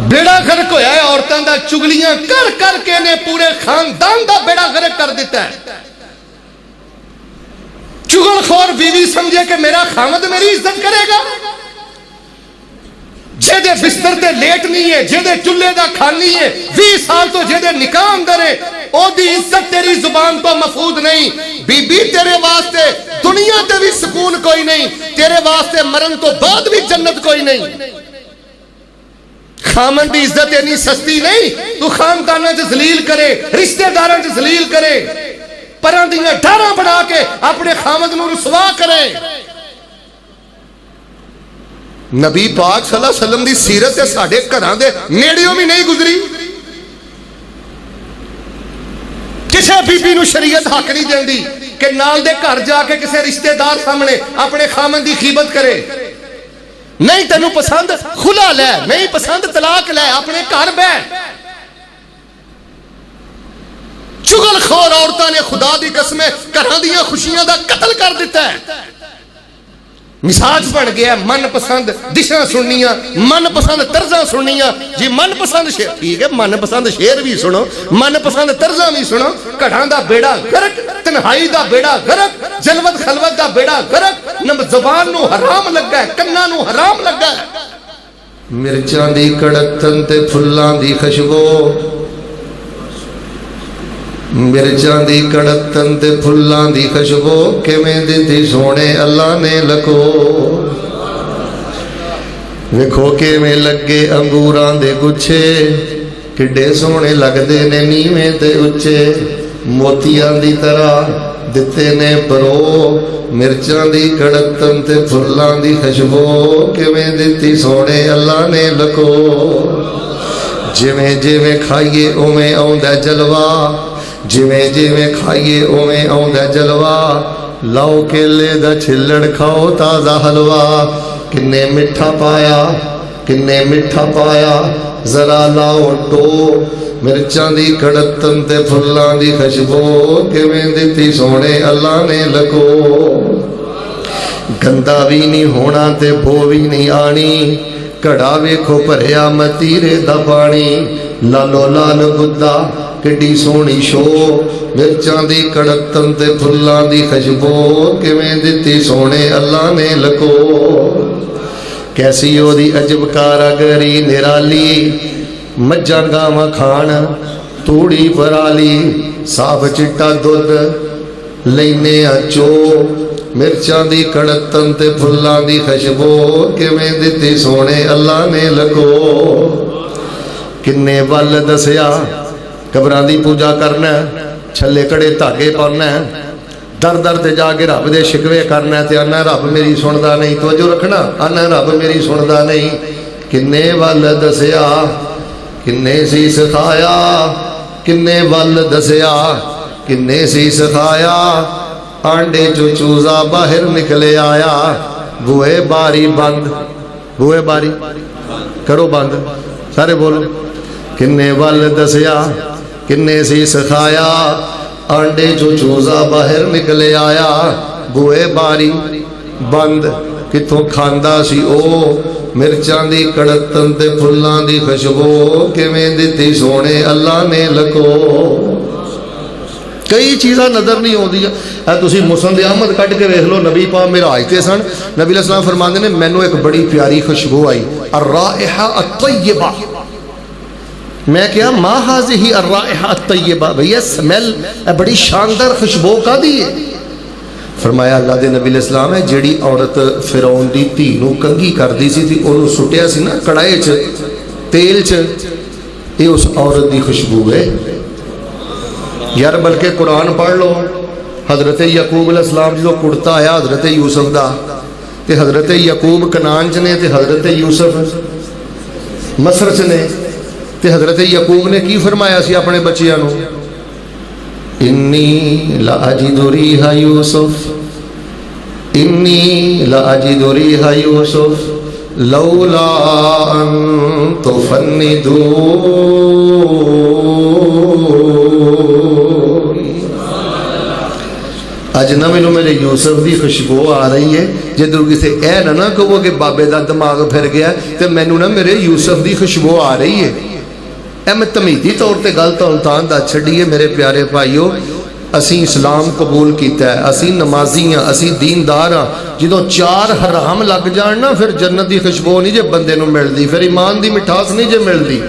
بیڑا غرق ہویا ہے عورتوں دا چگلیاں کر کر کے نے پورے خاندان دا بیڑا غرق کر دیتا ہے. چگل خور بیوی سمجھے کہ میرا خامد میری عزت کرے گا. جیدے بستر تے لیٹ نہیں ہے, جیدے چلے دا کھانی ہے, 20 سال تو جیدے نکاح اندر ہے, او دی عزت تیری زبان تو محفوظ نہیں. بی بی تیرے واسطے دنیا تے بھی سکون کوئی نہیں, تیرے واسطے مرن تو بعد بھی جنت کوئی نہیں. خامن دی عزت اتنی سستی نہیں تو خاندانہ سے ذلیل کرے, رشتہ داراں سے ذلیل کرے, پران دیاں ڈھاراں بڑھا کے اپنے خامد نو رسوا کرے. نبی پاک صلی اللہ علیہ وسلم دی سیرت ہے ساڑھے گھراں دے نیڑیوں بھی نہیں گزری. کسے بی بی نو شریعت حق نہیں دیندی کہ نال دے گھر جا کے کسے رشتہ دار سامنے اپنے خامن دی غیبت کرے. نہیں تینوں پسند خلا لے, نہیں پسند طلاق لے, اپنے گھر بیٹھ. چگل خور عورتاں نے خدا دی قسمیں گھراں دیاں خوشیاں دا قتل کر دیتا ہے. مزاج بن گیا من پسند دشاں سننیاں, من پسند طرزاں سننیاں. جی من پسند شعر ٹھیک ہے, من پسند شعر بھی سنو, من پسند طرزاں بھی سنو. گھراں دا بیڑا غرق, تنہائی دا بیڑا غرق, جلوت خلوت دا بیڑا غرق. زبان نو حرام لگا ہے, کناں نو حرام لگا ہے. مرچاں دی کڑتن تے پھلاں دی خوشبو, مرچاں دی کڑتن تے پھلاں دی خوشبو, کیویں دتی سونے اللہ نے لکو. ویکھو کیویں لگے انگوراں دے گچھے, کڈے سونے لگدے نے نیویں تے اچے. موتیاں دی طرح دتے نے پرو, مرچاں دی کڑتن تے پھلاں دی خوشبو, کیویں دتی سونے اللہ نے لکو. جویں جویں کھائیے اوویں آوندا جلوہ, جویں جویں کھائیے اوویں آوندا جلوہ. لاؤ کیلے دا چھلڑ کھاؤ تازہ حلوہ, کنے میٹھا پایا کنے میٹھا پایا, ذرا لاؤ ٹو. مرچاں دی کڑتن تے پھلاں دی خوشبو, کیویں دتی سونے اللہ نے لکو. گندا بھی نہیں ہونا تے بو بھی نہیں آنی, کڑا ویکھو بھریا متیرے دا پانی. لالو لال گدا کڈی سونی شو, مرچاں دی کڑتن تے پھلاں دی خوشبو, کیویں دتی سونے اللہ نے لکو. کیسی او دی عجب کاراگری نرالی, مجھاں گاواں کھان توڑی پرالی. صاف چٹا دودھ لینے چو, مرچاں دی کڑتن تے پھلاں دی خوشبو, کیویں دتی سونے اللہ نے لکو. کنے ول دسیا قبراں دی پوجا کرنا, چھلے کڑے دھاگے پانا, در در تے جا کے رب دے شکوے کرنا, تے آنا رب میری سندا نہیں. توجہ رکھنا, آنا رب میری سندا نہیں. کنے ول دسیا کنے سی سکھایا, کنے ول دسیا کنے سی سکھایا. آنڈے چو چوزا باہر نکلے آیا, بوئے باری بند, بوئے باری کرو بند, سارے بولو. کنے ول دسیا کنے سی سکھایا, آنڈے چو چوزا باہر نکلے آیا, بوئے باری بند. کتوں کھاندا سی او, مرچاں دی کڑتن تے پھلاں دی خوشبو, کیویں دتی سونے اللہ نے لکو. کئی چیزاں نظر نہیں ہوندی. اے تسی مسند احمد کڈ کے ویکھ لو, نبی پاک معراج تے سن, نبی علیہ السلام فرماندے نے مینوں ایک بڑی پیاری خوشبو آئی, الرائحہ الطیبہ. میں کیا ما ہذہ الرائحہ الطیبہ, بھئی سمیل بڑی شاندار خوشبو کا دی ہے. فرمایا اللہ دے نبی علیہ السلام ہے جیڑی عورت فرعون دی دھی نو کنگھی کر دی سی تھی, اونوں سٹیا سی نا کڑائے چ تیل چ, یہ اس عورت دی خوشبو ہے یار. بلکہ قرآن پڑھ لو, حضرت یعقوب علیہ السلام جو کڑتا آیا حضرت یوسف دا, تے حضرت یعقوب کنعان چ نے, تے حضرت یوسف مصر چ نے. تے حضرت یعقوب نے کی فرمایا سی اپنے بچیاں نو, انی لاجد ریح یوسف, انی لاجد ریح یوسف لولا ان تفندون. اج ना मैनू मेरे यूसुफ की खुशबू आ रही है, जिधर किसी ए ना कहो कि बाबे का दिमाग फिर गया, तो मैनू ना मेरे यूसुफ की खुशबू आ रही है। ए मैं तमीदी तौर पर गल तो दस छड़ीए मेरे प्यारे भाईओ, असी इस्लाम कबूल किया है, असी नमाजी हाँ, असी दीनदार हाँ। जो 4 हराम लग जान ना, फिर जन्नत की खुशबू नहीं जे बंदे नूं मिलदी, फिर ईमान की मिठास नहीं जे मिलदी,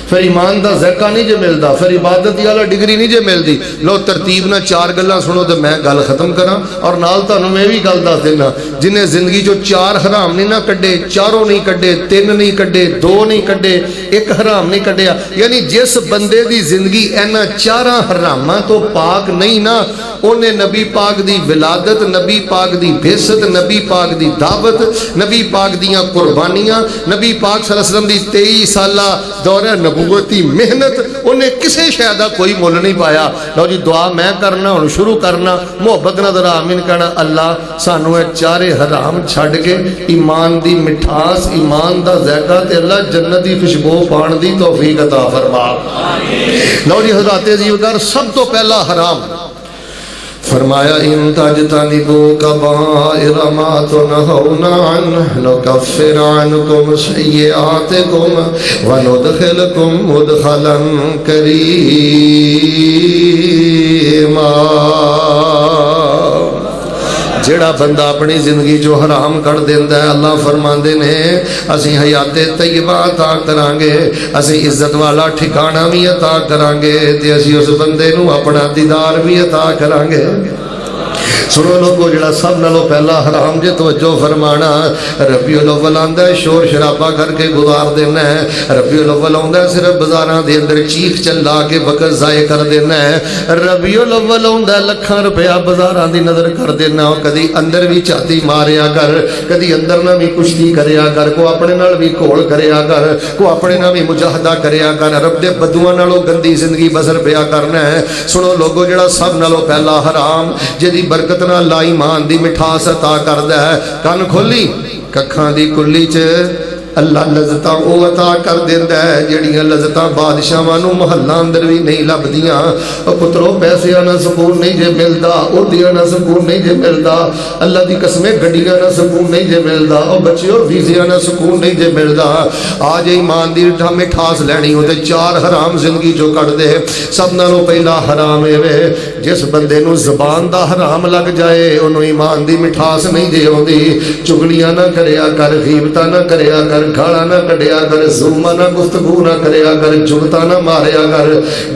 फिर ईमान का ज़ायका नहीं जे मिलता, फिर इबादत वाला डिग्री नहीं जे मिलती। लो तरतीब ना 4 गल्लां सुनो तो मैं गल खत्म करा, और नाल तुहानूं मैं भी गल दस देना, जिन्हें जिंदगी चो 4 हराम नहीं ना कड्डे, 4 नहीं कड्डे, 3 नहीं कड्डे, 2 नहीं कड्डे, 1 हराम नहीं कड्डिया, यानी जिस बंदे की जिंदगी इन्हां 4 हरामां तो पाक नहीं ना, उन्हें नबी पाक दी विलादत, नबी पाक दी बेसत, नबी पाक दी दावत, नबी पाक दियां कुर्बानियां, नबी पाक सल्लल्लाहु अलैहि वसल्लम दी 23 साला दौरा नबूवती मेहनत, उन्हें किसी शय दा कोई मुल नहीं पाया। लो जी दुआ मैं करना, हुण शुरू करना, मुहब्बत नाल जरा आमीन कहना। अल्लाह सानू ये 4 हराम छड्ड के ईमान दी मिठास, ईमान दा ज़ायका ते अल्लाह जन्नत दी खुशबू पाण दी तौफीक अता फरमा। लो जी हज़रात अज़ीज़, सब तो पहला हराम फरमाया, इन तजतनिबू कबाइर मा तुनहौना अन्हु नुकफ्फिर अन्कुम सय्यिआतिकुम व नुदखिलकुम मुदखलन करीमा। जेड़ा बंदा अपनी जिंदगी जो हराम कर देंदा है, अल्लाह फरमांदे ने असीं हयाते तय्यबा अता करांगे, असीं इज्जत वाला ठिकाना भी अता करांगे, ते असीं उस बंदे नूं अपना दीदार भी अता करांगे। सुनो लोगो, जड़ा सब नालों पहला हराम जे तवज्जो फरमाना, रबीउल अव्वल आंदा है, शोर शराबा करके गुजार देना है। रबीउल अव्वल आंदा है, सिर्फ बाजारां दे अंदर चीख चिल्ला के वक्त जाए कर देना है। रबीउल अव्वल आंदा है, लाखां रुपया बाजारां दी नजर कर देना। कदी अंदर भी झाती मारिया कर, कदी अंदर ना भी कुश्ती करिया कर, को अपने नाल भी घोल करिया कर, को अपने नाल भी मुजाहदा करिया कर। रब दे बदुआं नालों गंदी जिंदगी बसर पिया करना है। सुनो लोगो, जड़ा सब नालों पहला हराम जिहदी बरकत ला ईमान दी मिठास अता करदा है, कन खोली कखां दी कुल्ली च अल्लाह लज़्ज़तां वो अता कर देंदा है जिहड़ियां लज़्ज़तां बादशाहां नूं महल्लां अंदर भी नहीं लभदियां। ओ पुत्रो, पैसिਆਂ नाल सुकून नहीं जे मिलदा, ओहदियां नाल सुकून नहीं जे मिलदा, अल्लाह दी कसमें गड्डियां नाल सुकून नहीं जे मिलदा, ओ बच्चिओ वीज़ियां नाल सुकून नहीं जे मिलदा। आज ईमान दी मिठास लैनी हो ते 4 हराम जिंदगी चों कढ दे। सब नालों पहला हराम वे, जिस बंदे नूं ज़बान दा हराम लग जाए, उहनूं ईमान दी मिठास नहीं जे आउंदी। चुगलियां ना करिया कर, गीबतां ना करिया कर, गाला ना कढ़िया कर, जुल्मा ना गुफ्तगू ना करिया कर, जुगता ना मारिया कर,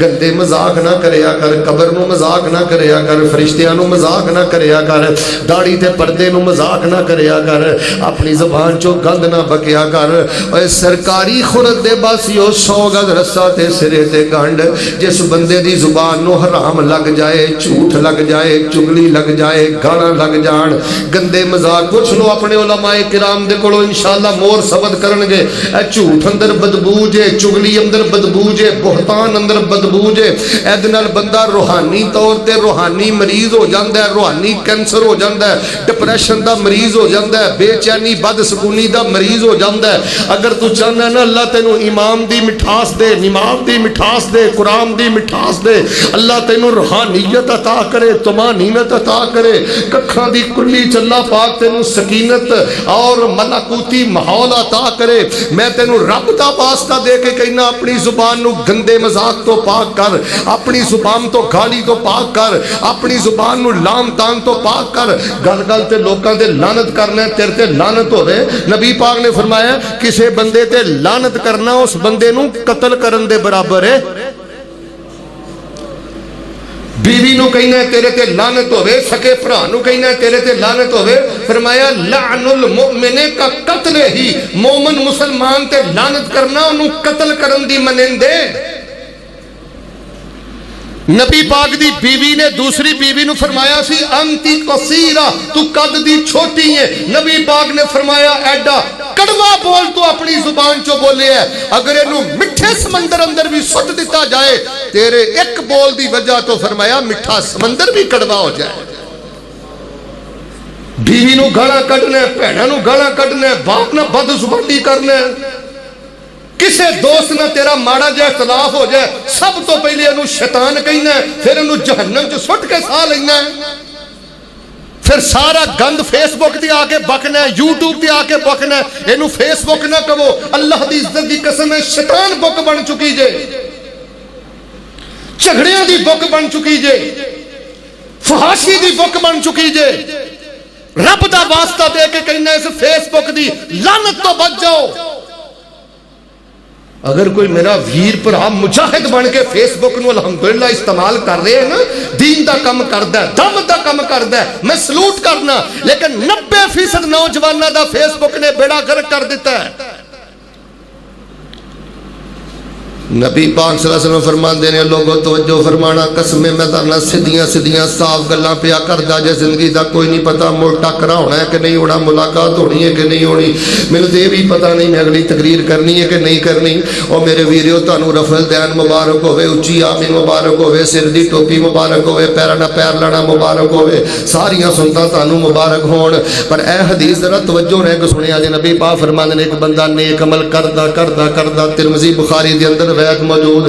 गंदे मजाक ना करिया कर, कबर नूं मजाक ना करिया कर, फरिश्तियां नूं मजाक ना करिया कर, दाढ़ी ते पर्दे नूं मजाक ना करिया कर, अपनी ज़बान चों गंद ना बकिया कर। ओए सरकारी खुरक दे बासियो 100 गज रस्सा ते सिरे ते गंढ। जिस बंदे दी जुबान नूं हराम लग जाए, झूठ लग जाए, चुगली लग जाए, गाना लग जान, गंदे मजाक, पुछ लो अपने उलमाए किराम दे कोलों, इंशाअल्लाह मोर सबद करनगे। झूठ अंदर बदबू जे, चुगली अंदर बदबू जे, बुहतान अंदर बदबू जे। एदे नाल बंदा रूहानी तौर ते रूहानी मरीज हो जाता है, रूहानी कैंसर हो जाता है, डिप्रेशन का मरीज हो जाता है, बेचैनी बदसकूनी का मरीज हो जाता है। अगर तू चाहना ना अल्लाह तेनू इमाम दी मिठास दे, निमाज दी मिठास दे, कुरान दी मिठास दे, अल्लाह तेनू रूहानियत अता करे, तुमानीनत अता करे, कखां दी कुल्ली च अल्लाह पाक तेनू सकीनत और मलाकूती माहौल अता करे। मैं तेनू रब दा वास्ता दे के कहना, अपनी जुबान नू गंदे मजाक तो पाक कर, अपनी जुबान तो गाली तो पाक कर, अपनी जुबान नू लाम तान तो पाक कर। गल गल ते लोकां ते लानत करना, तेरे ते लानत होवे। नबी पाक ने फरमाया, किसी बंदे ते लानत करना उस बंदे नू कत्ल करन दे बराबर है। बीवी नू कहना तेरे ते लानत होवे, सके भरा नू कहना तेरे ते लानत होवे। फरमाया, लानुल मुमिने का कत्ल ही, मोमन मुसलमान ते लानत करना, उन्हों कत्ल करन दी मनिंदे। नबी पाक दी बीवी ने दूसरी बीवी नू फरमाया सी, अंती कसीरा, तू कद दी छोटी है। नबी पाक ने फरमाया, एडा कड़वा बोल तू अपनी जुबान चो बोले है, अगर इनू मिठे समंदर अंदर भी सुट दिता जाए, तेरे एक बोल दी वजह तो फरमाया मिठा समंदर भी कड़वा हो जाए। बीवी नू गाला कढ़ना, भैणा नू गाला कढ़ना, बाप ना बदजुबानी करना, किसी दोस्त ना तेरा माड़ा जिहा इख्तलाफ हो जाए, सब तो पहले इनू शैतान कहना, फिर इनू जहन्नम च सुट के साह लेना। फिर सारा गंद फेसबुक ते आके बकना है, यूट्यूब ते आके बकना है। इनू फेसबुक ना कहो, अल्लाह दी इज्जत दी कसम है शैतान बुक बन चुकी जे, झगड़ियां दी बुक बन चुकी जे, फहाशी दी बुक बन चुकी जे। रब दा वास्ता दे के कहना इस फेसबुक दी लानत तो बच जाओ। अगर कोई मेरा वीर भरा मुजाहिद बन के फेसबुक नूं अल्हम्दुलिल्लाह इस्तेमाल कर रहे हैं ना, दीन दा काम करदा है, दम दा काम करदा है, मैं सलूट करना। लेकिन 90% नौजवानों दा फेसबुक ने बेड़ा गर्क कर दिता है। नबी पाक सल्लल्लाहु अलैहि वसल्लम फरमाते हैं, लोगों तवज्जो फरमाना, कसमें मैं ताना सीधियां सीधियां साफ गल्लां पिया करदा जे जिंदगी दा कोई नहीं पता मुड़ टकरा होना है कि नहीं होना, मुलाकात होनी है कि नहीं होनी, मैनूं ते भी पता नहीं मैं अगली तकरीर करनी है कि नहीं करनी। और मेरे वीरियो तुहानूं रफल दैन मुबारक होवे, उच्ची आमीन मुबारक होवे, सिर दी टोपी मुबारक होवे, पैरां दा पैर लाना मुबारक होवे, सारियां सुन्नतां तुहानूं मुबारक होण। पर ए हदीस जरा तवज्जो रह के सुनिया जे। नबी पाक फरमाते हैं, एक बंदा नेक अमल करदा करदा करदा, तिरमिज़ी बुखारी दे अंदर मौजूद,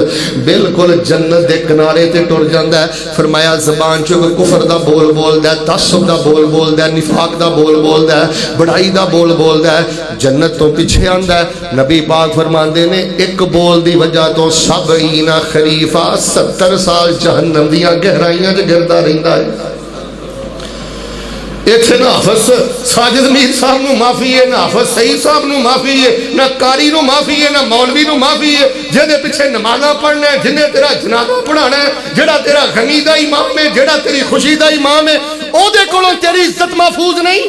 बिल्कुल जन्नत के किनारे ते टुर जाता है। फरमाया ज़बान चो कुफर दा बोल बोलदा है, तअस्सुब दा बोल बोलदा है, निफाक दा बोल बोलदा है, बड़ाई दा बोल बोलदा है, जन्नत तो पीछे आंदा है। नबी पाक फरमाते ने एक बोल दी वजह तो 70 खरीफा 70 साल जहन्नम दियां गहराइयां च गिरदा रहिंदा है। इत्थे ना हाफिज साजिद मीर साहब नूं माफी है, ना हाफिज सईद साहब नूं माफी है, ना कारी नूं माफी है, ना मौलवी नूं माफी है। जिहदे पिछे नमाज़ां पढ़ना है, जिन्हें तेरा जनाजा पढ़ाना है, जिहड़ा तेरा गमी दा इमाम है, जिहड़ा तेरी खुशी दा इमाम है, ओहदे कोलों तेरी इज्जत महफूज नहीं।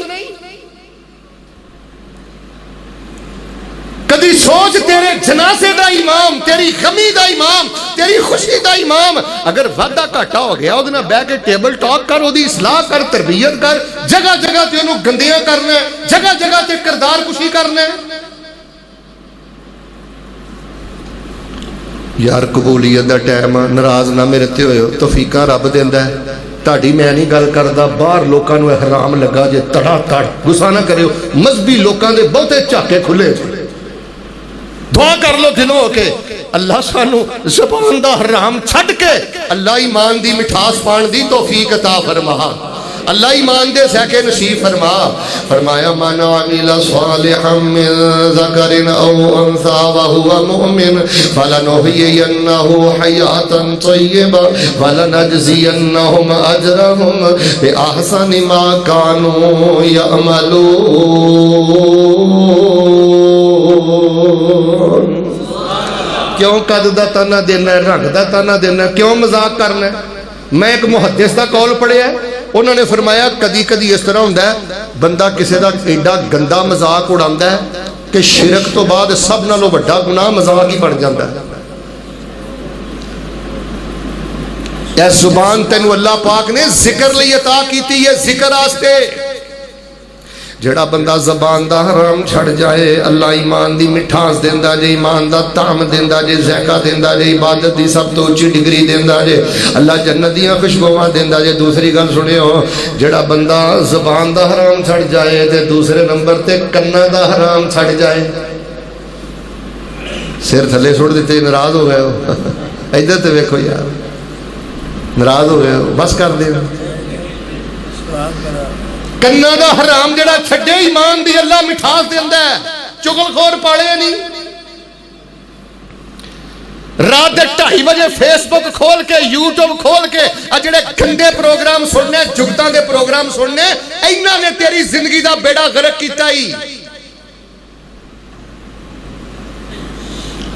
कदी सोच, तेरे जनाजे दा इमाम, तेरी गमी दा इमाम, तेरी खुशी दा इमाम अगर वादा घाटा हो गया, उहदे नाल बैठ के टेबल टॉक कर, उहदी इस्लाह कर, तरबियत कर। जगह जगह ते उहनूं गंदियां करना है, जगह जगह ते किरदार कुशी करना है। यार कबूलियत दा टाइम, नाराज ना मेरे ते होयो, तौफीकां रब देंदा है। ताड़ी मैं नहीं गल करदा, बाहर लोकां नूं हराम लगा जे तड़ा तड़, गुस्सा ना करियो। मजहबी लोकां दे बहुते झाके खुले, दुआ कर लो दिलों हो के, अल्लाह सानू ज़बान दा हराम छड्ड के अल्लाह ईमान दी मिठास पाण दी तौफीक अता फरमा। अल्लाह ईमान दे सैके नसीब फरमा। फरमाया मन अमिला सालिहन मिन ज़करिन औ उन्सा व हुवा मुमिन फलनुहयिन्नहु हयातन तय्यबा वलनजज़ियन्नहुम अजरहुम बिअहसनि मा कानू यअमलून। क्यों कद दा ताना देना है, रंग दा ताना देना है, क्यों मजाक करना है? मैं एक मुहद्दिस दा कौल पढ़िया, उन्होंने फरमाया कदी कदी इस तरह होंदा है बंदा किसी दा एडा गंदा मजाक उड़ांदा है कि शिरक तो बाद सब नालों वड्डा गुनाह मजाक ही बन जाता है। यह जुबान तेनू अल्लाह पाक ने जिक्र लई अता कीती है, जिक्र आस्ते। जेड़ा बंदा ज़बान दा हराम छड़ जाए, अल्लाह ईमान दी मिठास देंदा जे, ईमान दा ताम देंदा जे, ज़ैका देंदा जे, इबादत दी सब तो उच्ची डिग्री देंदा जे, अल्लाह जन्नत दियां खुशबुआं देंदा जे। दूसरी गल सुनियो, जेड़ा बंदा ज़बान दा हराम छड़ जाए ते दूसरे नंबर ते कन्ना दा हराम छड़ जाए, सिर थले सुट दिते, नाराज हो गए हो, इधर ते वेखो यार, नाराज हो गए हो, बस कर दे। कन्ना दा हराम जेड़ा छड्डे, ईमान दी अल्लाह मिठास देंदा है, चुगलखोर पाले नहीं। रात के 2:30 बजे फेसबुक खोल के, यूट्यूब खोल के जेड़े गंदे प्रोग्राम सुनने, जुगतां दे प्रोग्राम सुनने, इन्हां ने तेरी जिंदगी दा बेड़ा गर्क कीता ही।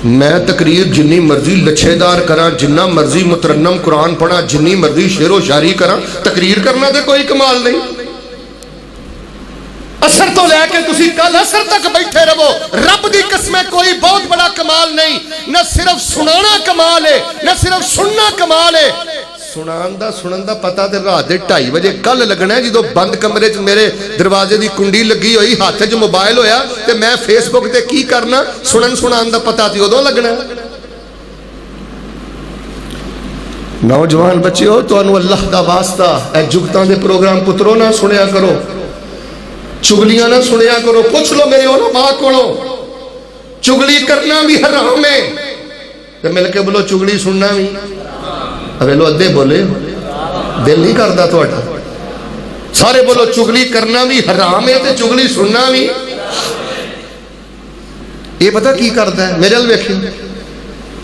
मैं तकरीर जिन्नी मर्जी लच्छेदार करा, जिन्ना मर्जी मुतरन्नम कुरान पढ़ा, जिन्नी मर्जी शेरो शायरी करा, तकरीर करना तो कोई कमाल नहीं। असर तो लैके तुसी कल असर तक बैठे रहो, रब दी कसम कोई बहुत बड़ा कमाल नहीं। न सिर्फ सुनाना कमाल है, न सिर्फ सुनना कमाल है। सुनान दा सुनन दा पता ते रात दे 2:30 बजे कल लगना है, जो बंद कमरे च मेरे दरवाजे दी कुंडी लगी हुई, हाथ च मोबाइल होया ते मैं फेसबुक ते की करना, सुनन सुनान दा पता ते उदों लगना। नौजवान बच्चों, तुहानू अल्लाह दा वास्ता ए जुगतां दे प्रोग्राम पुत्रो ना सुनिया करो, चुगलियां ना सुनिया करो। पूछ लो मेरे उलमा कोलों, चुगली करना भी हराम है, तो मिल के बोलो चुगली सुनना भी। अवे लो अद्धे बोले, दिल नहीं करता थोड़ा। सारे बोलो चुगली करना भी हराम है ते चुगली सुनना भी। ये पता की करता है, मेरे वाल वेखियो,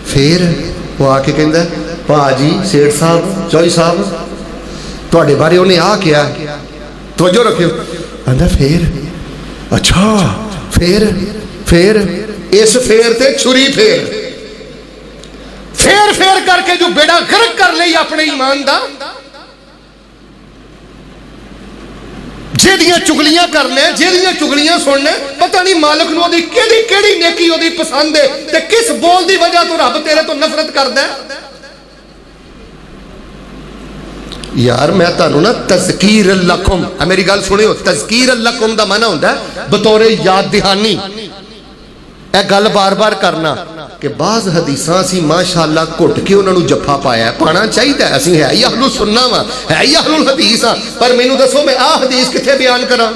फिर वो आके कहता है भाजी सेठ साहब चौधरी साहब तुहाडे बारे उन्हें आ किया, तवज्जो रखियो। कहता फिर अच्छा फिर इस फेर ते छुरी फेर करके जो बेड़ा गर्क कर ली अपने ईमान दा, जेदियां चुगलियां करने जेदियां चुगलियां सुनने, पता नहीं मालिक नूं ओदी केड़ी नेकी ओदी पसंद है ते किस बोल दी वजह तो रब तेरे तो नफरत करदा है। यार मैं तुहानू ना तज़कीर लकुम, मेरी गल सुनियो, तज़कीर लकुम दा माना हुंदा है बतौरे याद दहानी। यह गल बार बार करना कि बाज़ हदीसां असीं माशाअल्लाह घुट के उन्हां नूं जफ्फा पाया, पाना चाहिए, असीं है ही अहलुल सुन्ना वा, है ही अहलुल हदीस हाँ, पर मैनू दसो मैं आ हदीस कित्थे बयान करा।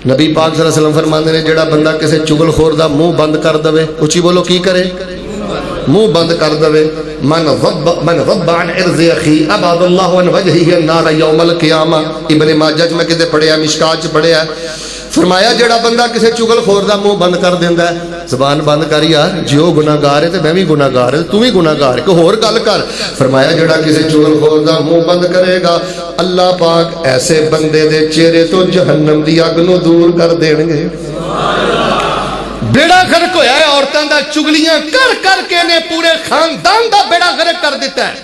नबी पाक सल्लल्लाहु अलैहि वसल्लम फरमांदे ने जेड़ा बंदा किसी चुगलखोर दा मुंह बंद कर दवे, उची बोलो की करे, मुंह बंद कर दवे, मन ज़ब्ब अन इर्ज़ि अखी अबअदल्लाहु अन वजहिही अन्नार यौमल क़ियामा। इब्ने माजा च मैं किते पढ़िया, मिशकात च पढ़िया, फरमाया जेड़ा बंदा किसी चुगलखोर दा मुंह बंद कर देंदा है, ज़बान बंद कर यार, जो गुनाहगार है तो मैं भी गुनाहगार है, तू भी गुनाहगार है, कोई होर गल कर। फरमाया जेड़ा किसी चुगलखोर दा मुंह बंद करेगा अल्लाह पाक ऐसे बंदे दे चेहरे तो जहन्नम दी अग नूं दूर कर देणगे। बेड़ा गर्क होया है औरतां दा, चुगलियां कर करके ने पूरे खानदान दा बेड़ा गर्क कर दिता है।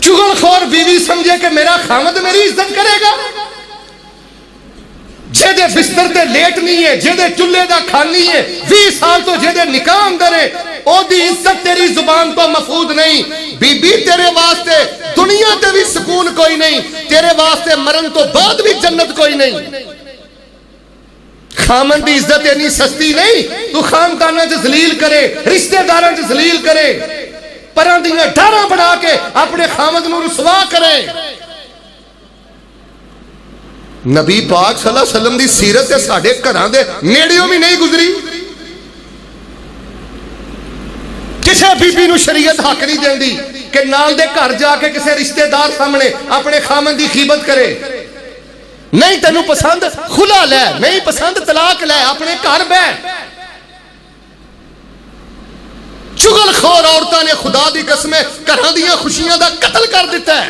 चुगलखोर बीवी समझे कि मेरा खामद मेरी इज्जत करेगा, जेदे बिस्तर ते लेट नहीं है, जेदे चुल्हे दा खानी है, 20 साल तो जेदे निकाह अंदर है, ओदी इज्जत तेरी जुबान तो महफूज नहीं। बीबी तेरे वास्ते दुनिया ते भी सुकून कोई नहीं, तेरे वास्ते मरण तो बाद भी जन्नत कोई नहीं। खामन दी इज्जत इतनी सस्ती नहीं, तू खानदाना च जलील करे, रिश्तेदारां च जलील करे, परां दियां डारां बना के अपने खामद नूं रुसवा करे। नबी पाक सल्लल्लाहु अलैहि वसल्लम दी सीरत साडे घरां दे नेड़ियों भी नहीं गुजरी। किसी बीबी नूं शरीयत हक नहीं देंदी कि नाल दे घर जाके किसी रिश्तेदार सामने अपने खामन दी खीबत करे। नहीं तेनू पसंद खुला लै, नहीं पसंद तलाक लै, अपने घर बैठ। चुगलखोर औरतां ने खुदा दी कसम घरां दियां खुशियां दा कत्ल कर दिता है।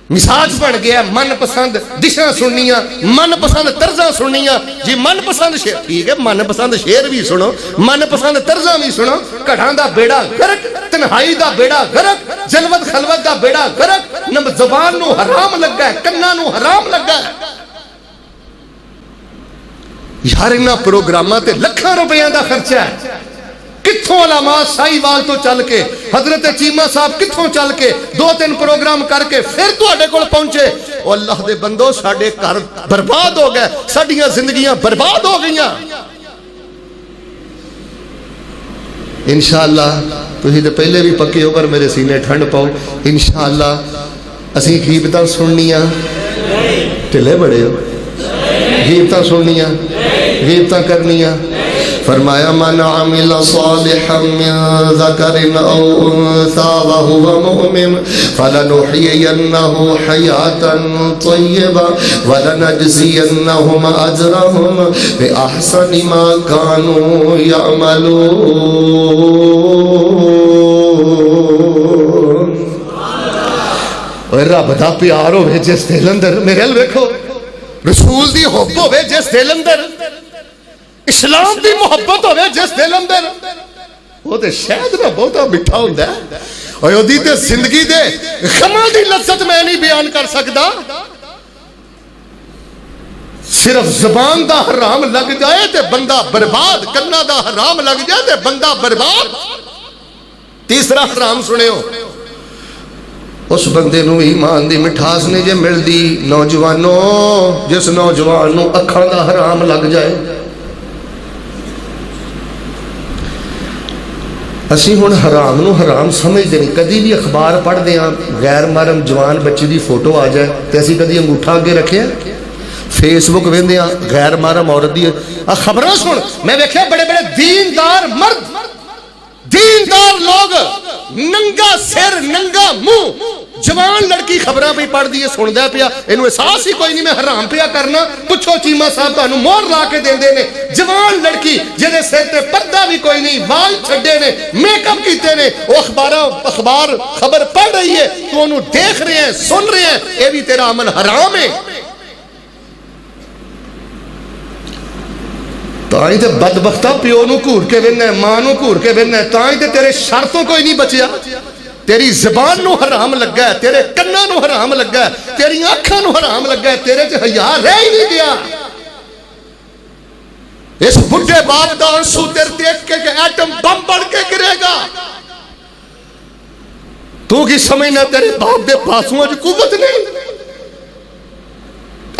मिसाज बन गया मनपसंद डिशां सुननियां, मनपसंद तर्जा सुननियां जी, मनपसंद शेर ठीक है, मनपसंद शेर भी सुनो, मनपसंद तर्जा भी सुनो। घड़ां दा बेड़ा गर्क, तन्हाई दा बेड़ा गर्क, जलवत खलवत दा बेड़ा गर्क, नम ज़बान नू हराम लगा है, कन्ना नू हराम लगा है। यार इन्हां प्रोग्रामां ते लाखां रुपयां दा खर्चा है। कित्थों अलामा साहिवाल तो चल के हजरत चीमा साहब कित्थों चल के 2-3 प्रोग्राम करके फिर तुहाडे कोल पहुंचे। ओ अल्लाह दे बंदो साडे घर बर्बाद हो गए, साडियां जिंदगियां बर्बाद हो गईयां। इंशाअल्लाह तुसीं ते पहले भी पक्के हो, पर मेरे सीने ठंड पाओ। इंशाअल्लाह असीं गीबतां सुननियां, ढिले बड़े हो, गीबतां सुननियां, गीबतां करनियां। फरमाया मन अमिल सालिहन मिन ज़करिन औ उन्सा व हुवा मुमिन फलनुहयियन्नहु हयातन तय्यबा व लनजज़ियन्नहुम अजरहुम बिअहसनि मा कानू यअमलून। ओए रब दा प्यार होवे जिस दिल अंदर, मेरे अल वेखो, रसूल दी हुब होवे जिस दिल अंदर, इस्लाम की मुहब्बत होवे जिस दिल अंदर, वो तो शायद ना बहुता मिठा हुंदा है। और ओदी ते जिंदगी दे गमां दी लज्जत मैं नहीं बयान कर सकता। सिर्फ जबान दा हराम लग जाए ते बंदा बर्बाद, कन्ना दा हराम लग जाए ते बंदा बर्बाद। तीसरा हराम सुनियो, उस बंदे नूं ईमान दी मिठास नहीं जे मिलदी। नौजवानों, जिस नौजवान नूं अखां दा हराम लग जाए, असी हुण हराम नूं हराम समझते नहीं। कभी भी अखबार पढ़ते हैं गैर महरम जवान बच्चे की फोटो आ जाए तो असी कभी अंगूठा अगे रखे, फेसबुक वेंदे हैं गैर महरम औरत दी खबरां सुन। मैं वेख्या बड़े बड़े दीनदार मर्द, दीनदार लोग ننگا سر ننگا منہ جوان لڑکی خبراں پہ پڑھ دیے سندا پیا اینو احساس ہی کوئی نہیں میں حرام پیا کرنا پوچھو چیما صاحب تانوں مہر لا کے دیندے نے جوان لڑکی جہدے سر تے پردہ بھی کوئی نہیں وال چھڈے نے میک اپ کیتے نے او اخبار خبر پڑھ رہی ہے تو اونوں دیکھ رہے ہیں سن رہے ہیں اے بھی تیرا عمل حرام ہے تاں تے بدبختہ پیو نوں گھور کے وینا ماں نوں گھور کے وینا تاں تے تیرے شرطوں کوئی نہیں بچیا تیری زبان نو حرام لگا ہے تیرے کناں نو حرام لگا ہے تیری آنکھاں نو حرام لگا ہے تیرے چ حیا رہ ہی نہیں گیا اس بڈھے باپ دا آنسو تیرے دیکھ کے ایٹم بم بن کے گرے گا تو کی سمجھنا تیرے باپ دے پاسوں وچ قوت نہیں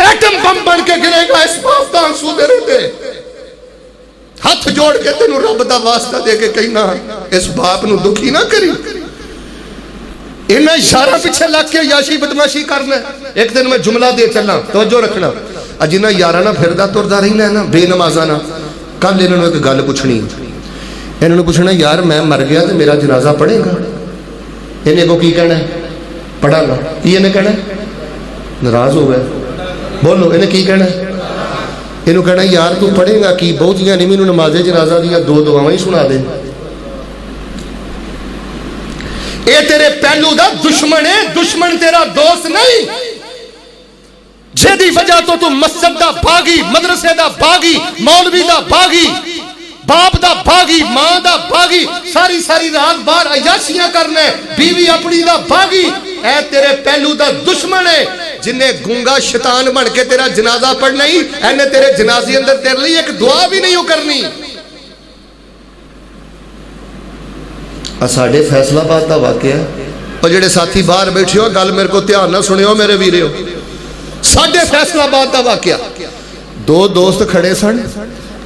ایٹم بم بن کے گرے گا اس باپ دا آنسو تیرے تے ہاتھ جوڑ کے تینوں رب دا واسطہ دے کے کہنا اس باپ نو دکھی نہ کری انہیں اشارہ پیچھے لگ کے یاشی بدماشی کرنا ہے ایک دن میں جملہ دے چلنا توجہ رکھنا جنہ یارانہ پھردا تردا رہنا ہے نا بے نمازانہ کل انہوں نے ایک گل پوچھنی انہوں نے پوچھنا یار میں مر گیا تو میرا جنازہ پڑھے گا انہیں کو کی کہنا ہے پڑھا گا کی انہیں کہنا ہے ناراض ہو گئے بولو انہیں کی کہنا ہے انہوں کہنا یار تو پڑھے گا کی بہت جیاں نہیں مینوں نماز جنازہ دیا دو دعاواں ہی سنا دے اے تیرے پہلو دا دشمن ہے دشمن تیرا دوست نہیں جیدی وجہ تو مسجد دا باغی مدرسے دا باغی مولوی دا باغی باپ دا باغی ماں دا باغی ساری رات بار عیاشیاں کرنے بیوی اپنی دا باغی اے تیرے پہلو دا دشمن ہے جنہیں گونگا شیطان بن کے تیرا جنازہ پڑھنا ہی اینے تیرے جنازی اندر تیرے لئے ایک دعا بھی نہیں ہو کرنی ساڑھے فیصلہ بات دا واقعہ ہے اور جڑے ساتھی باہر بیٹھے ہو گل میرے کو دھیان نہ سنے ہو میرے ویرے ہو ساڑھے فیصلہ بات دا واقعہ دو دوست کھڑے سن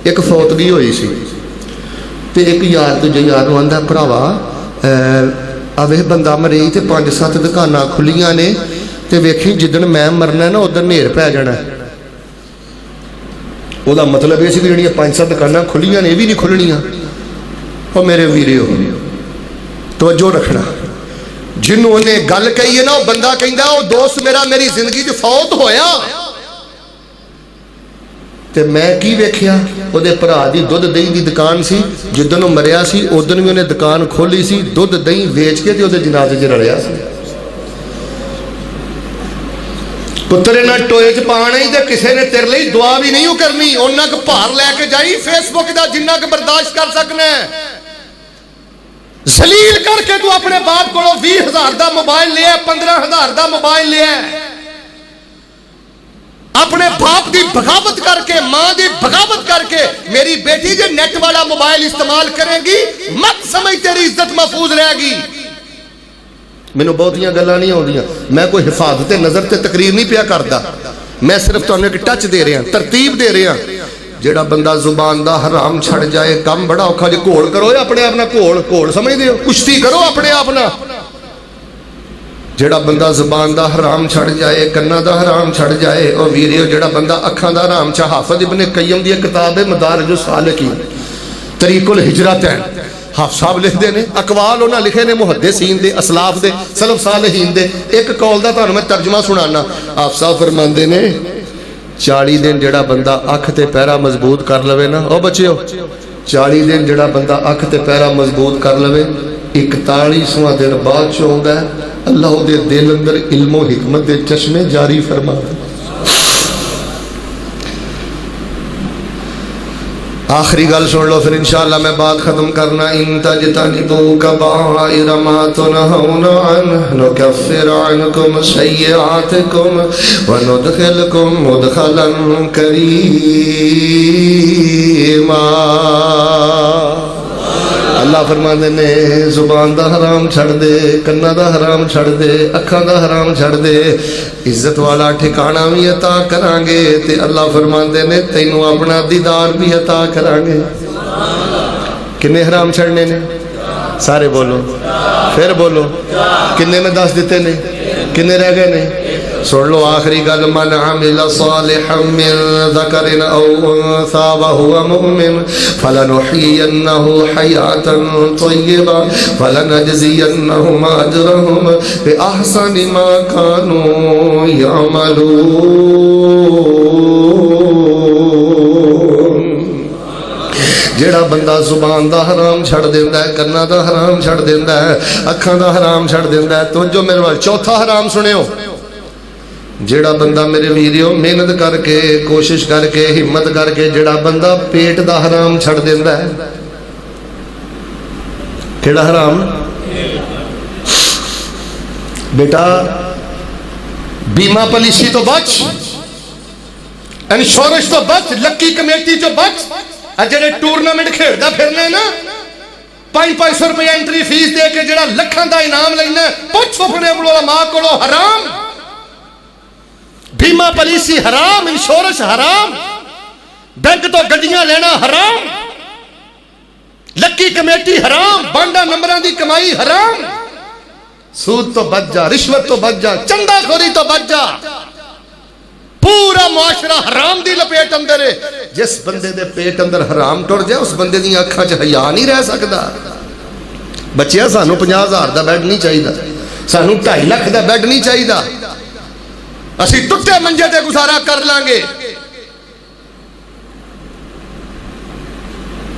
ایک فوتگی ہوئی سی تے ایک یار تجھے یار آندا بھراوا اوے بندہ مرے تے 5-7 دکاناں کھلیاں نے تے ویکھی جدن میں مرنا ہے نا ادھر نیر پہ جانا ہے او دا مطلب یہ سی کہ جڑیاں 5-7 دکاناں کھلیاں نے یہ بھی نہیں کھلنیاں او میرے ویرے ہو توجہ رکھنا جنہوں نے گل کہی ہے نا وہ بندہ کہندا وہ دوست میرا میری زندگی جو فوت ہویا تے میں کی ویکھیا او دے بھرا دی دودھ دہی دی دکان سی جدن وہ مریا سی ادن بھی انہیں دکان کھولی سی دودھ دہی ویچ کے تے او دے جنازے چ رلیا سی پتر نہ ٹوئے چ پانا ہی تے کسے نے تیرے لئی دعا بھی نہیں کرنی اوناں کو بھار لے کے جائی فیس بک دا جنہ کو برداشت کر سکنا ہے ذلیل کر کے تو اپنے باپ کو 20,000 دا موبائل لیا 15,000 دا موبائل لیا اپنے باپ دی بغاوت کر کے ماں دی بغاوت کر کے میری بیٹی جو نیٹ والا موبائل استعمال کرے گی مت سمجھ تیری عزت محفوظ رہے گی میں نے بہتیاں گلاں نہیں ہوندیاں میں کوئی حفاظت نظر تے تقریر نہیں پیا کردا میں صرف تو ایک ٹچ دے رہا ترتیب دے رہا جیڑا بندہ زبان دا حرام چھڑ جائے کم بڑا اوکھا جی گھوڑ کرو یا اپنے اپنا گھوڑ سمجھ دیو کشتی کرو اپنے اپنا جیڑا بندہ زبان دا حرام چھڑ جائے کنا دا حرام چھڑ جائے اور ویریو جیڑا بندہ اکھاں دا حرام چھا حافظ ابن قیم دی کتاب مدارج السالکین طریق الہجرتین حافظ صاحب لکھ دے نے اقوال انہاں لکھے نے محدثین دے اسلاف دے سلف صالحین دے ایک قول دا تانوں میں ترجمہ سنانا حافظ صاحب فرماندے نے 40 دن جڑا بندہ اکھ تے پیرا مضبوط کر لوے نا او بچیو 40 دن جڑا بندہ اکھ تے پیرا مضبوط کر لوے 41واں دن بعد چ ہوندا ہے اللہ دے دل اندر علم و حکمت دے چشمے جاری فرما دے آخری گل سن لو پھر انشاءاللہ میں بات ختم کرنا ان تجتنبوا کبائر ما تنہون عنہ نکفر عنکم سیئاتکم وندخلکم مدخلا کریما اللہ فرماندے نے زبان دا حرام چھڑ دے کنا دا حرام چھڑ دے اکھاں دا حرام چھڑ دے عزت والا ٹھکانہ بھی عطا کرانگے تے اللہ فرماندے نے تینوں اپنا دیدار بھی عطا کرانگے کنے حرام چھڑنے نے سارے بولو پھر بولو کنے میں 10 دیتے نے کنے رہ گئے نے सुन लो आखिरी गल, मन अमिल सालिहन मिन ज़करिन औ उन्सा वहुव मुमिन फलनुहयियन्नहु हयातन तय्यबा फलनजज़ियन्नहुम अजरहुम बिअहसनि मा कानू यअमलून। जेड़ा बंदा जुबान दा हराम छड़ देंदा है, कन्ना दा हराम छड़ देंदा है, अखां दा हराम छड़ देंदा है, तो जो मेरे वाल चौथा हराम सुनियो, जेड़ा बंदा मेरे वीरियो मेहनत करके कोशिश करके हिम्मत करके जेड़ा बंदा पेट दा हराम छड़ देंदा है, केड़ा हराम बेटा, बीमा पॉलिसी तो बच, इंश्योरेंस तो बच, लक्की कमेटी तो बच, जेड़े टूरनामेंट खेलदा फिरने ना 500 रुपए एंट्री फीस दे के जेड़ा लखां दा इनाम लेना, पुछ अपने मां कोलों हराम, बीमा पॉलिसी हराम, इंश्योरेंस हराम, बैंक तो गड्डियां लेना हराम, लक्की कमेटी हराम, बांडा नंबरां दी कमाई हराम, सूद तो बच जा, रिश्वत तो बच जा, चंदाखोरी तो बच जा। पूरा मुआशरा हराम दी लपेट अंदर है। जिस बंदे दे पेट अंदर हराम टुर जाए उस बंदे दी अखां च हया नहीं रह सकदा। बच्चिया सानू 50,000 दा बैड नहीं चाहिदा, सानू 2.5 लाख दा बैड नहीं चाहिदा, असी टुटे मंजे ते गुजारा कर लांगे।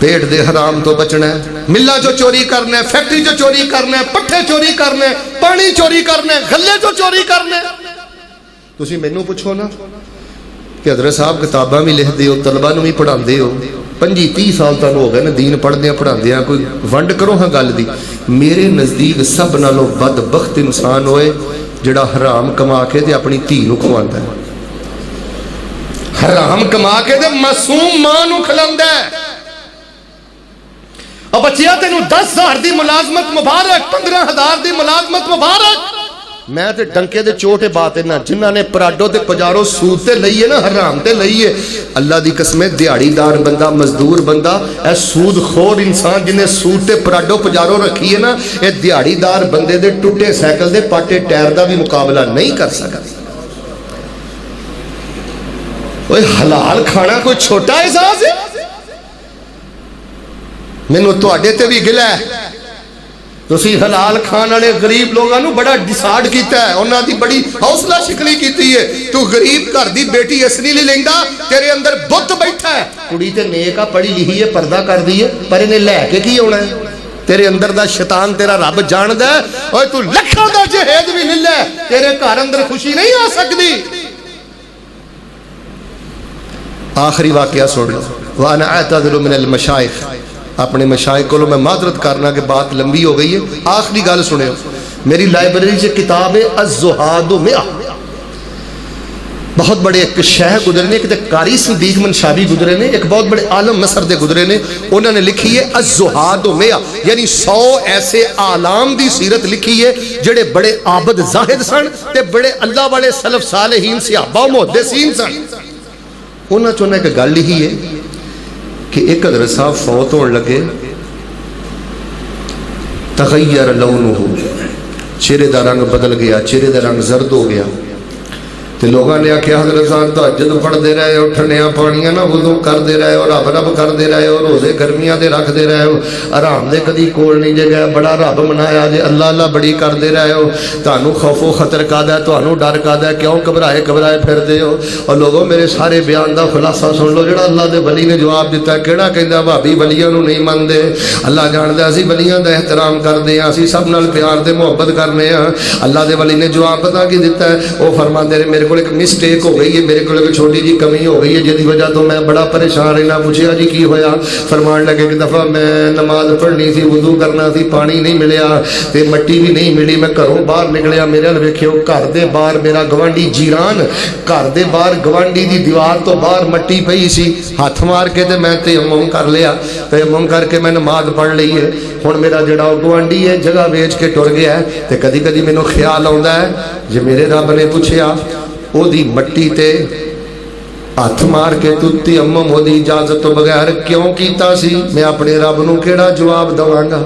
पेट दे हराम तो बचना है, मिल्ला जो चोरी करना है, फैक्ट्री जो चोरी करना है, पट्ठे चोरी करने, पानी चोरी करने, गल्ले जो चोरी करने। तुसी मैनू पूछो ना कि हज़रत साहब किताबां भी लिखते हो, तलबा नूं भी पढ़ाते हो, 25-30 साल तक हो गए ना दीन पढ़दे पढ़ाते, कोई वंड करो हाँ गल दी। मेरे नज़दीक सब नालों बदबख्त इंसान होए जिहड़ा हराम कमा के ते अपनी धी नूं खवांदा है, हराम कमा के ते मासूम मां नूं खिलांदा है। और बच्चिया तेनू 10,000 दी मुलाजमत मुबारक, 15,000 दी मुलाजमत मुबारक। मैं ते डंके दे चोटे बात है ना, जिन्हां ने पराडो ते पजारो सूद ते लईए ना, हराम ते लईए, अल्लाह दी कसम दिहाड़ीदार बंदा, मजदूर बंदा, ए सूद खोर इंसान जिन्हें सूद ते पराडो पजारो रखी है ना, ये दिहाड़ीदार बंदे दे टुटे साइकिल दे पाटे टायर दा भी मुकाबला नहीं कर सकता। ओए हलाल खाना कोई छोटा एहसास है? मैनू तुहाडे ते भी गिला है, तुसी हलाल खान वाले गरीब लोगों नू बड़ा डिसाइड किया है, उन्हां दी बड़ी हौसला शिकली की है। तू गरीब घर दी बेटी इसलिए नहीं लेंदा, तेरे अंदर बुत बैठा है, कुड़ी ते नेक आ, पढ़ी लिखी है, पर्दा कर दी है, पर इन्हें लैके की आउणा है? तेरे अंदर दा शैतान तेरा रब जानदा है। ओए तू लखां दा जहेज भी ले ले, तेरे घर अंदर खुशी नहीं आ सकती। आखिरी वाकया सुन लो, वाना अतज़िरु मिनल मशाइख, अपने मशाइख को मैं माजरत करना कि बात लंबी हो गई है। आखिरी गल सुनियो, मेरी लाइब्रेरी से किताब है अज़्ज़ुहादु मिआ, बहुत बड़े एक शह गुजरे ने, एक कारी सिद्दीक मनशावी गुजरे ने, एक बहुत बड़े आलम मसर दे गुजरे ने, उन्होंने लिखी है अज़्ज़ुहादु मिआ, यानी 100 ऐसे आलाम दी सीरत लिखी है जेड़े बड़े आबद जाहिद सन ते बड़े अल्लाह वाले सलफ सालेहीन सहाबा मुहद्दिसीन सन। उन्हां चों एक गल लिखी है कि एक हज़रत साहब फौत होने लगे, तग़य्यर लौनुहु, चेहरे का रंग बदल गया, चेहरे का रंग जर्द हो गया। तो लोगों ने आख्या हज़रत साहब तहज्जुद पढ़ते रहे हो, ठंडिया पानियां ना वुज़ू करते रहे हो, रब रब करते रहे हो, रोज़े गर्मियां दे रखते रहे हो, आराम दे कदी कोल नहीं जे गया, बड़ा रब मनाया जे, अल्लाह अल्लाह बड़ी करते रहे हो, तुहानू खौफो खतर कादा है, तुहानू डर कादा है, क्यों घबराए घबराए फिरते हो? और लोगों मेरे सारे बयान का खुलासा सुन लो, जो अल्लाह के वली ने जवाब दिता, किहड़ा कहंदा भाभी वलियां नू नहीं मनदे, अल्लाह जानदा असीं वलियां दा एहतराम करदे हां, असीं सब नाल प्यार ते मुहब्बत करने हां। अल्लाह के वली ने जवाब पता की दिता है, वो फरमांदे ने मेरे को एक मिसटेक हो गई है, मेरे को एक छोटी जी कमी हो गई है, जिसकी वजह तो मैं बड़ा परेशान रहना। पूछा जी की होया? फरमान लगे एक दफ़ा मैं नमाज पढ़नी सी, वुज़ू करना सी, पानी नहीं मिलिया ते मट्टी भी नहीं मिली, मैं घरों बाहर निकलिया, मेरे हल वेखियो घर दे बाहर मेरा गवांढी जीरान, घर दे बाहर गवांढी दी दीवार तो बाहर मट्टी पई सी, हाथ मार के ते मैं तयम्मुम कर लिया, तयम्मुम करके मैं नमाज पढ़ ली है। हुण मेरा जिहड़ा गवांढी है जगह वेच के टुर गया है, ते कदी कदी मैनूं ख्याल आउंदा है जे मेरे रब ने पुछया ओदी मट्टी ते हाथ मार के तू तयम्मुम ओदी इजाजत तो बगैर क्यों कीता सी, मैं अपने रब नूं किहड़ा जवाब दवांगा?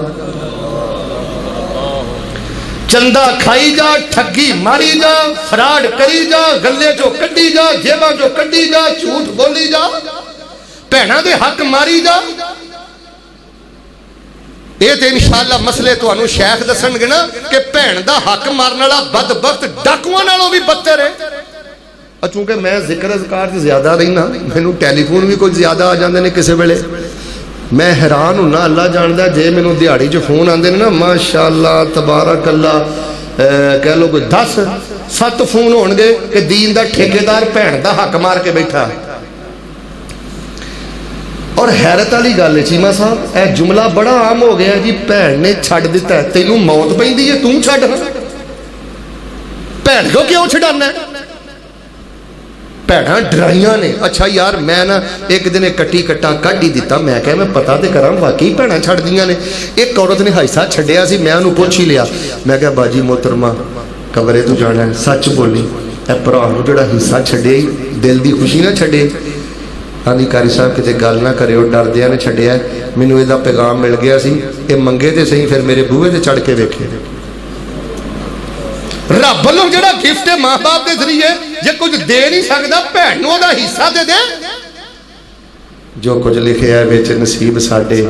چندہ کھائی جا، ٹھگی ماری جا، فراڈ کری جا، گلے جو کڈی جا، جیباں جو کڈی جا، جھوٹ بولی جا، بھیناں دے حق ماری جا. یہ تو انشاءاللہ مسئلے تو انہوں شیخ دسن گے نا کہ بھین دا حق مارن والا بدبخت ڈاکواں نالوں بھی بدتر ہے. چونکہ میں ذکر اذکار سے زیادہ رہنا، مینوں ٹیلی فون بھی کچھ زیادہ آ جاندے نے کسی ویلے، میں حیران ہونا. اللہ جاندا جے مینوں دیہاڑی چ فون آندے نے نا ماشاءاللہ تبارک اللہ، کہہ لو کوئی 10-7 فون ہون گے کہ دین دا ٹھیکیدار بھین دا حق مار کے بیٹھا. اور حیرت والی گل ہے چیمہ صاحب، اے جملہ بڑا عام ہو گیا جی، بھین نے چھڈ دیتا ہے، تینوں موت پیندی ہے توں چھڈ، بھین کو کیوں چھڈانا ہے؟ بھیناں ڈرائیاں نے. اچھا یار میں نا ایک دن کٹی کٹا کڈ ہی دیتا، میں کہا میں پتہ تے کراں واقعی بھیناں چھڈ دیاں نے. ایک عورت نے حصہ چھڈیا سی، میں انہوں پوچھ ہی لیا، میں کہا باجی محترمہ کمرے تو جانا ہے، سچ بولی اے بھرا نوں جڑا حصہ چھڈے دل دی خوشی نہ چھڈے. ہاں جی قاری صاحب کتے گل نہ کرے، ڈردیاں نے چھڈیا، مینوں یہ پیغام مل گیا سی، یہ منگے تے صحیح پھر میرے بوہے تے چڑھ کے ویکھے. رب والوں جڑا گفٹ ہے ماں باپ دے ذریعے، جے کچھ دے نہیں سکدا بھین نوں دا حصہ دے دے. جو کچھ لکھیا ہے وچ نصیب ساڈے،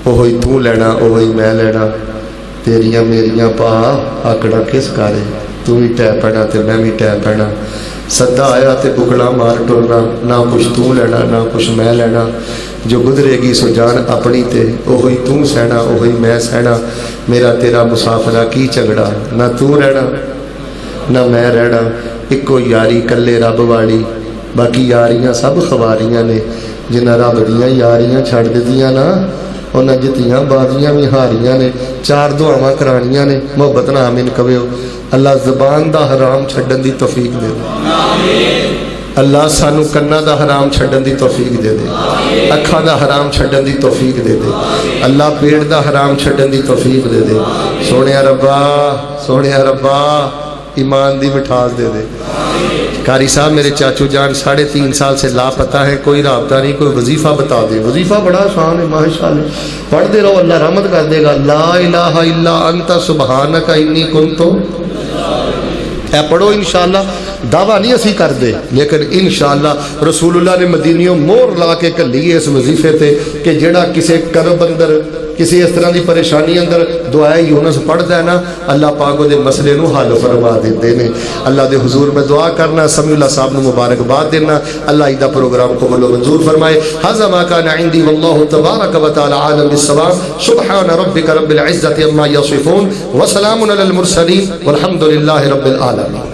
اوہی تو لینا اوہی میں لینا، تیریاں میریاں پا آکڑا کس کارے، تو بھی ٹے پینا تے میں بھی ٹے پینا. سدا آیا تے بکلا مار ٹورنا، نہ کچھ تو لینا نہ کچھ میں لینا. جو گزرے گی سو جان اپنی تے، اوہی تو سہنا اوہی میں سہنا. میرا تیرا مسافرہ کی جھگڑا، نہ تو رہنا نہ میں رہنا. ایکو یاری کلے رب والی، باقی یاریاں سب خواریاں نے. جنہ رب دیاں یاریاں چھڑ دیتیاں نا، انہاں جتیاں بازیاں بھی ہاریاں نے. 4 دعاواں کرانیاں نے، محبت نہ آمین کہو. اللہ زبان دا حرام چھڈن دی توفیق دے دے. اللہ سانو کنا دا حرام چھڈن دی توفیق دے دے. اکھاں دا حرام چھڈن دی توفیق دے دے. اللہ پیٹ دا حرام چھڈن دی توفیق دے دے. سونیا ربا ایمان دی مٹھاس دے دے. قاری صاحب میرے چاچو جان 3.5 سال سے لاپتہ ہے، کوئی رابطہ نہیں، کوئی وظیفہ بتا دے. وظیفہ بڑا آسان ہے ماشاءاللہ، پڑھتے رہو اللہ رحمت کر دے گا. لا الہ الا انت سبحانک انی کنت، اے پڑھو انشاءاللہ. دعویٰ نہیں اسی کر دے، لیکن انشاءاللہ رسول اللہ نے مدینیوں مور لا کے کلیے اس وظیفے تے کہ جڑا کسے کرب اندر کسی اس طرح دی پریشانی اندر دعائے یونس پڑھتا ہے نا، اللہ پاک دے مسئلے نو حل فرما دیتے ہیں. اللہ دے حضور میں دعا کرنا، سمیع اللہ صاحب نو مبارکباد دینا، اللہ ایدہ پروگرام کو قبول و منظور فرمائے. ھذا ما کان عندی واللہ تبارک و تعالی عالم بالصواب. سبحان ربک رب العزت عما یصفون وسلام علی المرسلین والحمد للہ رب العالمین.